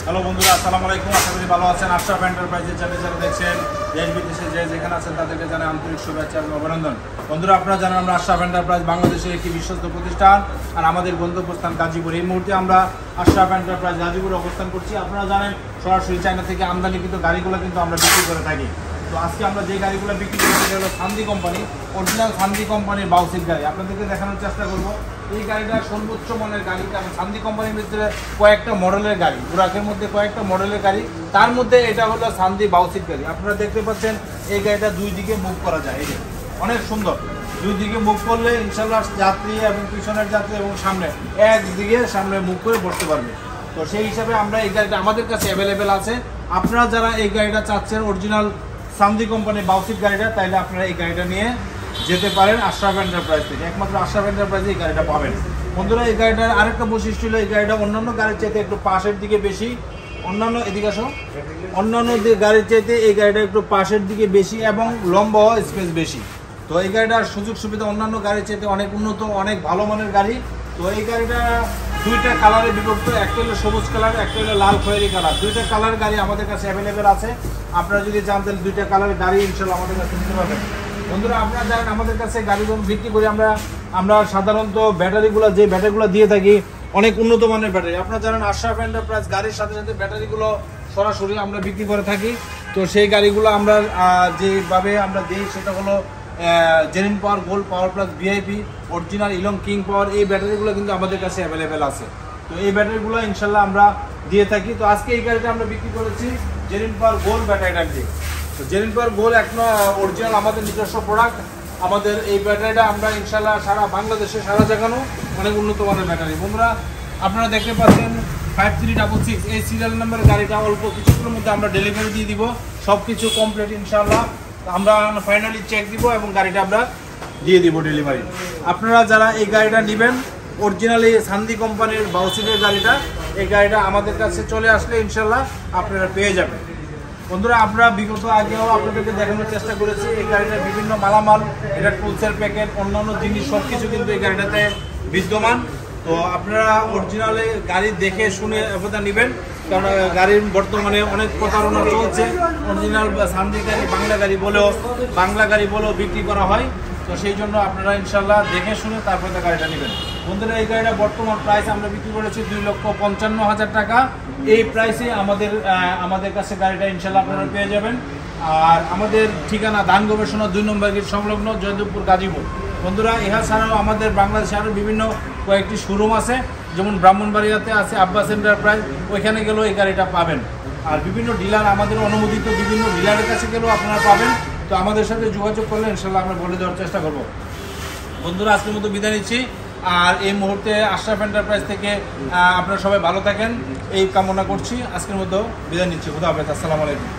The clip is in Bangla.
হ্যালো বন্ধুরা, আসসালামু আলাইকুম। আশা করি ভালো আছেন। আশরাফ এন্টারপ্রাইজের চ্যানেল যারা দেখছেন, দেশ বিদেশে যে যেখানে আছেন তাদেরকে জানাই আন্তরিক শুভেচ্ছা এবং অভিনন্দন। বন্ধুরা, আপনারা জানেন আমরা আশরাফ এন্টারপ্রাইজ বাংলাদেশের একটি বিশ্বস্ত প্রতিষ্ঠান, আর আমাদের গন্তব্যস্থান গাজীপুর। এই মুহূর্তে আমরা আশরাফ এন্টারপ্রাইজ গাজীপুরে অবস্থান করছি। আপনারা জানেন সরাসরি চায়না থেকে আমদানিকৃত গাড়িগুলো কিন্তু আমরা বিক্রি করে থাকি। তো আজকে আমরা যে গাড়িগুলো বিক্রি করি সেটা হলো সান্দি কোম্পানি, অরিজিনাল সান্দি কোম্পানির বাউসিক গাড়ি। আপনাদেরকে দেখানোর চেষ্টা করবো এই গাড়িটা সর্বোচ্চ মানের গাড়ি। কারণ সান্দি কোম্পানির ভিতরে কয়েকটা মডেলের গাড়ি, বুরাকের মধ্যে কয়েকটা মডেলের গাড়ি, তার মধ্যে এটা হলো সান্দি বাউসিক গাড়ি। আপনারা দেখতে পাচ্ছেন এই গাড়িটা দুই দিকে মুভ করা যায়, এই অনেক সুন্দর। দুই দিকে মুভ করলে ইনশাল্লাহ যাত্রী এবং পিছনের যাত্রী এবং সামনে একদিকে সামনে মুভ করে বসতে পারবে। তো সেই হিসাবে আমরা এই গাড়িটা আমাদের কাছে অ্যাভেলেবেল আছে। আপনারা যারা এই গাড়িটা চাচ্ছেন অরিজিনাল সান্দি কোম্পানির বাউসিক গাড়িটা, তাইলে আপনারা এই গাড়িটা নিয়ে যেতে পারেন আশরাফ এন্টারপ্রাইজ থেকে। একমাত্র আশরাফ এন্টারপ্রাইজে এই গাড়িটা পাবেন। বন্ধুরা, এই গাড়িটার আরেকটা বৈশিষ্ট্য হলো এই গাড়িটা অন্যান্য গাড়ির চাইতে একটু পাশের দিকে বেশি, অন্যান্য এদিকে আসো, অন্যান্য গাড়ির চাইতে এই গাড়িটা একটু পাশের দিকে বেশি এবং লম্বা স্পেস বেশি। তো এই গাড়িটার সুযোগ সুবিধা অন্যান্য গাড়ির চাইতে অনেক উন্নত, অনেক ভালো মানের গাড়ি। তো এই গাড়িটা দুইটা কালারে বিভক্ত, একটা হলো সবুজ কালার, একটা হলো লাল খয়েরি কালার। দুইটা কালার গাড়ি আমাদের কাছে অ্যাভেলেবেল আছে। আপনারা যদি জানতেন দুইটা কালারের গাড়ি ইনশাল্লাহ আমাদের কাছে নিতে পারবেন। বন্ধুরা, আপনারা জানেন আমাদের কাছে গাড়িগুলো বিক্রি করি আমরা সাধারণত ব্যাটারিগুলো যে ব্যাটারিগুলো দিয়ে থাকি অনেক উন্নত মানের ব্যাটারি। আপনারা জানেন আশরাফ এন্টারপ্রাইজ গাড়ির সাথে সাথে ব্যাটারিগুলো সরাসরি আমরা বিক্রি করে থাকি। তো সেই গাড়িগুলো আমরা যেভাবে আমরা দিই সেটা হলো জেরিন power, gold power plus, VIP, original ইলং কিং পাওয়ার। এই ব্যাটারিগুলো কিন্তু আমাদের কাছে অ্যাভেলেবেল আছে। তো এই ব্যাটারিগুলো ইনশাল্লাহ আমরা দিয়ে থাকি। তো আজকে এই গাড়িটা আমরা বিক্রি করেছি জেরিন পাওয়ার গোল্ড ব্যাটারিটা দিয়ে। তো জেরিন পাওয়ার গোল্ড একটা অরিজিনাল আমাদের নিজস্ব প্রোডাক্ট। আমাদের এই ব্যাটারিটা আমরা ইনশাল্লাহ সারা বাংলাদেশে সারা জায়গানো অনেক উন্নত মানের ব্যাটারি। বন্ধুরা, আপনারা দেখতে পাচ্ছেন 5366 এই সিরিয়াল নাম্বারের গাড়িটা অল্প কিছুক্ষণের মধ্যে আমরা ডেলিভারি দিয়ে দিব। সব কিছু কমপ্লিট ইনশাল্লাহ। আমরা ফাইনালি চেক দিব এবং গাড়িটা আমরা দিয়ে দিব ডেলিভারি। আপনারা যারা এই গাড়িটা নেবেন অরিজিনালি সান্দি কোম্পানির বাউসিকের গাড়িটা, এই গাড়িটা আমাদের কাছে চলে আসলে ইনশাল্লাহ আপনারা পেয়ে যাবেন। বন্ধুরা, আমরা বিগত আগেও আপনাদেরকে দেখানোর চেষ্টা করেছি এই গাড়িটার বিভিন্ন মালামাল, এটা টুলসের প্যাকেট, অন্যান্য জিনিস সব কিছু কিন্তু এই গাড়িটাতে বিদ্যমান। তো আপনারা অরিজিনালি গাড়ি দেখে শুনে আপনারা নেবেন, কারণ গাড়ির বর্তমানে অনেক প্রতারণা চলছে। অরিজিনাল সান্দি গাড়ি বাংলা গাড়ি বলেও বিক্রি করা হয়। তো সেই জন্য আপনারা ইনশাল্লাহ দেখে শুনে তারপরে গাড়িটা নেবেন। বন্ধুরা, এই গাড়িটা বর্তমান প্রাইস আমরা বিক্রি করেছি 2,55,000 টাকা। এই প্রাইসে আমাদের কাছে গাড়িটা ইনশাল্লাহ আপনারা পেয়ে যাবেন। আর আমাদের ঠিকানা ধান গবেষণা 2 নম্বর গেট সংলগ্ন, জয়দেবপুর, গাজীপুর। বন্ধুরা, ইহা ছাড়াও আমাদের বাংলাদেশে আরও বিভিন্ন কয়েকটি শোরুম আছে, যেমন ব্রাহ্মণবাড়িয়াতে আছে আব্বাস এন্টারপ্রাইজ, ওইখানে গেলেও এই গাড়িটা পাবেন। আর বিভিন্ন ডিলার, আমাদের অনুমোদিত বিভিন্ন ডিলারের কাছে গেলেও আপনারা পাবেন। তো আমাদের সাথে যোগাযোগ করলে ইনশাল্লাহ আমরা বলে দেওয়ার চেষ্টা করব। বন্ধুরা, আজকের মতো বিদায় নিচ্ছি। আর এই মুহূর্তে আশরাফ এন্টারপ্রাইজ থেকে আপনারা সবাই ভালো থাকেন এই কামনা করছি। আজকের মতো বিদায় নিচ্ছি। খুদা হাফেজ। আসসালামু আলাইকুম।